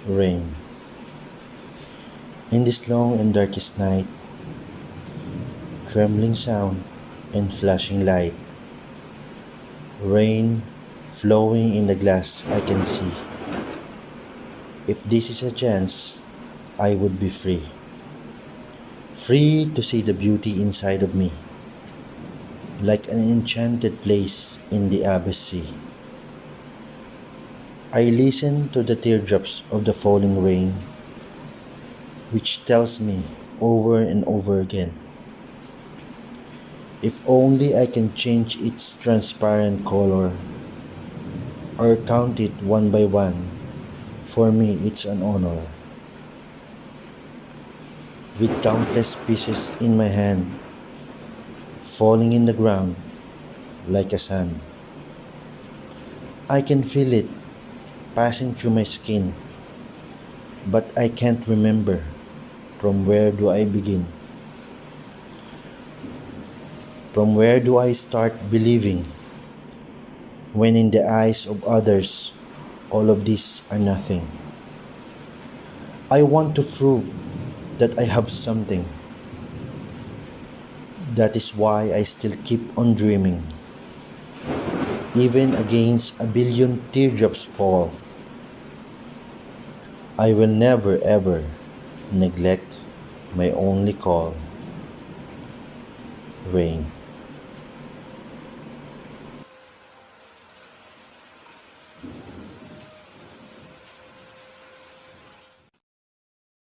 Rain. In this long and darkest night, trembling sound and flashing light, rain flowing in the glass I can see. If this is a chance, I would be free. Free to see the beauty inside of me, like an enchanted place in the abyss. I listen to the teardrops of the falling rain, which tells me over and over again, if only I can change its transparent color, or count it one by one, for me it's an honor. With countless pieces in my hand, falling in the ground like a sand, I can feel it passing through my skin, but I can't remember from where do I begin. From where do I start believing, when in the eyes of others all of these are nothing? I want to prove that I have something. That is why I still keep on dreaming, even against a billion teardrops fall. I will never ever neglect my only call, rain.